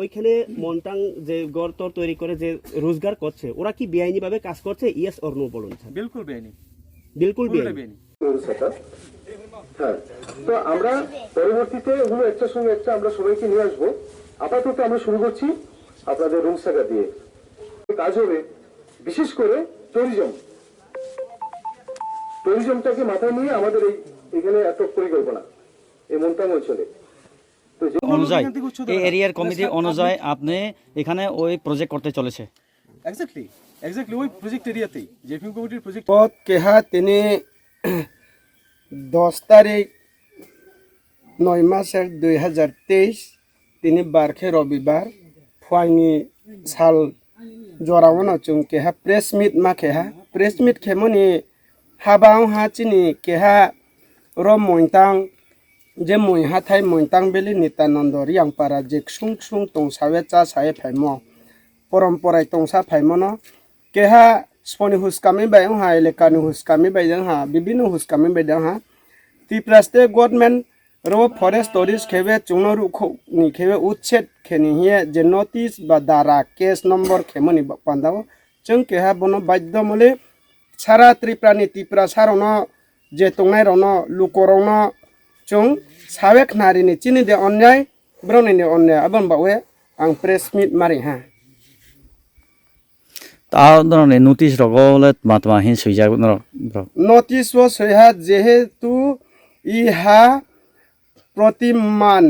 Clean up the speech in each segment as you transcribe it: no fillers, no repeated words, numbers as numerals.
ওইখানে মন্টাং যে গড় তর তৈরি করে যে রোজগার করছে ওরা কি বেআইনি ভাবে কাজ করছে ইয়েস অর নো বলুন স্যার। বিলকুল বেআইনি, বিলকুল পুরোটাই বেআইনি। হ্যাঁ, তো আমরা পরবর্তীতে ওগুলো একটার সঙ্গে একটা আমরা সবাইকে নিয়ে আসবো। আপাতত আমরা শুরু করছি আপনাদের রুম সাগা দিয়ে কাজ হবে, বিশেষ করে ট্যুরিজমটাকে মাথায় নিয়ে আমাদের এখানে এত পরিকল্পনা এই মন্তাং অঞ্চলে। অনুযায়ী এই এরিয়ার কমিটি অনুযায়ী আপনি এখানে ওই প্রজেক্ট করতে চলেছে। এক্স্যাক্টলি ওই প্রজেক্ট এরিয়াতেই জেপিএম কমিটির প্রজেক্ট। পদ কেহা তিনি 10 তারিখ 9 মাসের 2023 তিনি বারখে রবিবার ফুয়াইনি সাল জরাওনা চুং কেহা প্রেস মিট মা কেহা প্রেস মিট খেমনি হাবাও হা চিনি কেহা র মইতাং যে মই হাথাই মইতাং বেলি নিতানন্দ রিয়াং পারা যে সুং সুং তংসাবে চা সায়ে ফাইমো পরম্পরায় তংসা ফাইমনো কেহা sponi huskami bayang ha elekani huskami bayang ha bibino huskami bayang ha tipraste government ro forest stories khebe chungnoru ni khebe uchet kheni hiye je notice ba dara case number khemoni pandao chung keha bono baidya mole sara triprani tipra sarono je tongnai rono lukorono chung sabek nari ni chini de onyai broni ni onyai abon bawe ang press meet mari ha তার ধরনের notice রগলে মাতমা হিন সুইজা notice ও সইহা যেহেতু ইহা প্রতিমান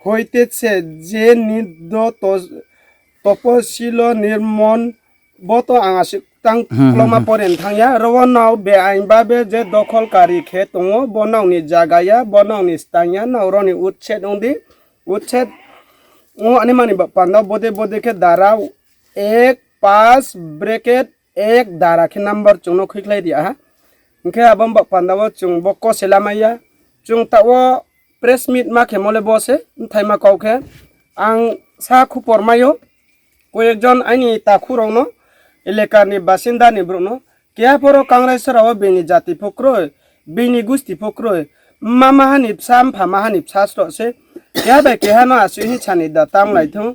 হইতেছে যে নির্দ তপশিল নির্মণ বত আঙাসি তাং ক্লমা পরেন থাংয়া রওনাও বেআইনভাবে যে দখলকারী খে দङ বনাওনি জায়গায়া বনাওনি স্থানিয়া নাওরনি উচ্ছেদ ওদি উচ্ছেদ ও আনিমানি পান্দাও বদে বদে খে দারাও 1-5 ब्रेकेट 1 दारा के नंबर चुनो खिखलाई दिया हा इनके अब हम पंदावो चुंग बको सेलामाया चुंग तावो प्रेस मीट मा खेमले बसे थाइमा काउखे आं सा खुपरमायो कोई एकजन आइनि ताखुरावनो एलेकानि बासिन्दानि ब्रनो केयाफोरो कांग्रेसराव बेनि जाति फक्रो बेनि गुस्ति फक्रो मामाहानि फिसाम फामाहानि फिसास्रसे केयाबे केहानो आसुहि छानि दा तांलाइथों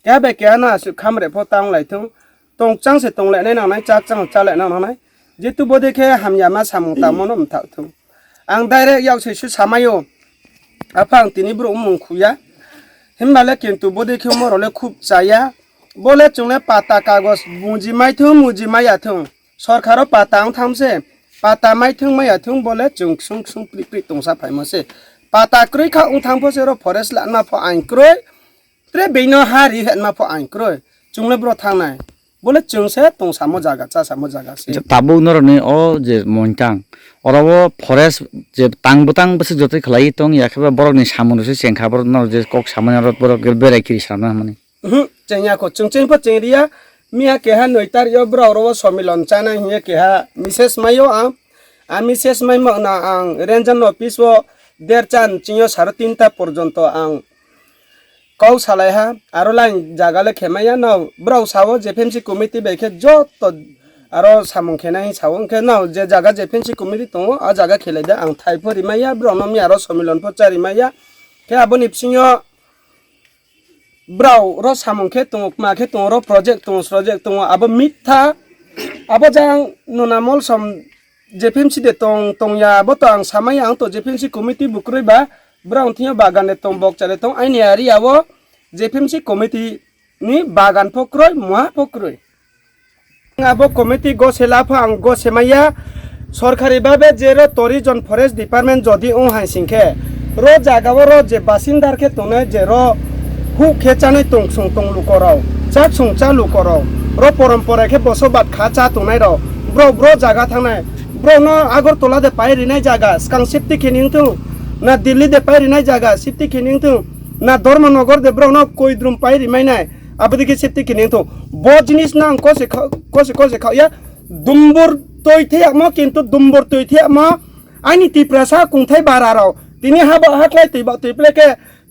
केयाबे केहानो आसु खामरे फो तांलाइथों tongchang se tongle nai nang nai chak chang chale nang nai jetu bodekhe hamya ma samung ta monom ta thu ang direct yaw se su samayo apang tini bro mung khuya himbale kintu bodekhe morole khub chaya bole chungle pata kagos muji mai athung sarkaro pata ang thamse pata mai thung mai athung bole chung sung sung pri pri tongsa phaimose pata kroi kha ung thangpho se ro forest la na pho ain kroi tre beino hari het ma pho ain kroi chungle bro thangnai বলে চংসে তং সামো জায়গা চা সামো জায়গা সে তাবু নরনে ও যে মনটাং অরাবো forest যে তাংবতাং বসে যতই খলাই তং ইয়াখবা বরকনি সামনসে সেংখাবর নর যে কক সামনারত বরক বেরাইকি সামনা মানে চেংয়া কো চংচেং ফ চেংরিয়া মিয়া কেহা নইতার ইয় ব্র অরব সমিলন চানা হিয়ে কেহা মিসেস মাইও আ মিসেস মাইম না আং রেঞ্জন অফিস ও দেরচান চিও 3:30 পর্যন্ত আং कौ सालायहा आरो लाइन जागाले खेमाया नाव ब्राउ सावो जेफेमसी कमिटी बेखे जत आरो सामं खेनाय सावो के नाव जे जागा जेफेमसी कमिटी दङ आ जागा खेलायदा आं थाइफोरि माया ब्रनमि आरो समिलन पचारि माया के आबनि फिसिङो ब्राउ र सामं खे दङ माखे दङ र प्रोजेक्ट दङ आबो मिथा आबो जां ननामल सम जेफेमसी दे तंया आबो त आं सामाया आं तो जेफेमसी कमिटी बुक्रोइबा ब्राउन थिया बागाने तंग बक चले तंग आइनि आरियावो जेफेमसी कमिटी नि बागान फक्रोय मुहा फक्रोय आबो कमिटी गो सेलाफा आं गो सेमाया सरकारि भाबे जेरो टुरिजम फरेस्ट डिपार्टमेंट जदि ओ हाइसिंखे रो जागाव रो जे बासिन्दार के तने जेरो हु खेचानै तंग सुं तंग लुकराव चा सुं चा लुकराव रो परम्परा के बसोबात खाचा तंनाय रो ब्रो जागा थांनाय ब्रो न आगरतला दे पायरिनाय जागा स्कां सेफ्टी केनिं तु ना दिल्ली दे पायरिनाय जागा सेफ्टी केनिं तु ना धर्मनगर दे ब्रो न कोई द्रुम पायरि मायनाय आबदि के सेफ्टी केनिं तु बो जिनिस ना कोसे खाया दुम्बुर तोइथे म किन्तु दुम्बुर तोइथे म आइनि तिप्रासा कुंथाय बाराराव तिनि हाबा हाख्लाय तैबा तैप्लेके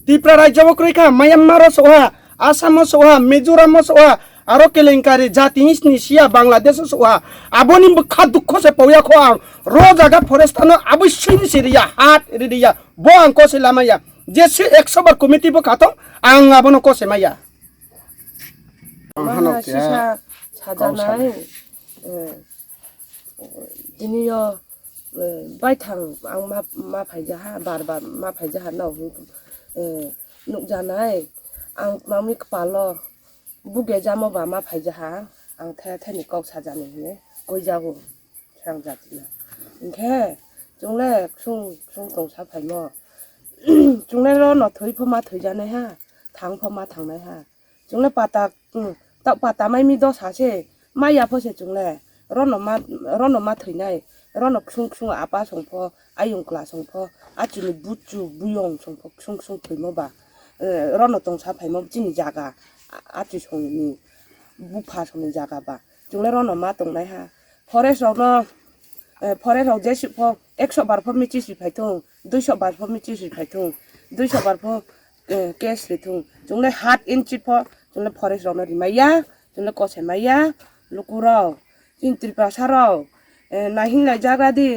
तिप्रा राज्य बक्रिखा म्यांमार सोहा आसाम सोहा मिजोराम सोहा आरो केलेंकारी जाति निसिया बांग्लादेश सोहा आबोनि खा दुख से पौया खो रो जागा फरेस्ट थानो अबश्य सिरिया हाट रिदिया बो आंको से लामाया जेसे 100 बार कमिटी बो खातो आं आबोनो को से माया 한옥 시사 찾아나이 디니요 바이탕 앙마 파이자하 바르바 마 파이자하 나오 눅자나이 앙 마미 그팔로 부게 자모바 마 파이자하 앙 태태니 꼭 찾아내네 고이자고 상자지나 인케 종래 숭 동사 파이모 종래로 너 더이포마 더이자네 하 당포마 당네 하 종래 빠딱 tạo bà ta mai mi do sa che mai ya pho che chung le ro no ma thai nai ro no khung a pa song pho a yong kla song pho a chu ni bu chu bu yong song pho khung thai mo ba ro no tong sa phai mo ji ni ja ga a chu song ni bu pha song ni ja ga ba chung le ro no ma tong nai ha forest ro no forest ro je shi pho 100 bar pho mi chi shi phai thong 200 bar pho mi chi shi phai thong 200 bar pho cash le thong chung le hat in chi pho chúng nó forest rồi nó đi mày ya chúng nó có thể mày ya lúc rồi in tripa sao này hình lại ra ra đi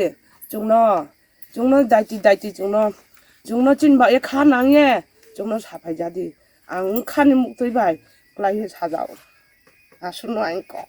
chúng nó đại chỉ chúng nó chín bảo khăn nắng nhé chúng nó xả phải ra đi ăn khăn một túi bài lại xả dầu à xuống nó anh có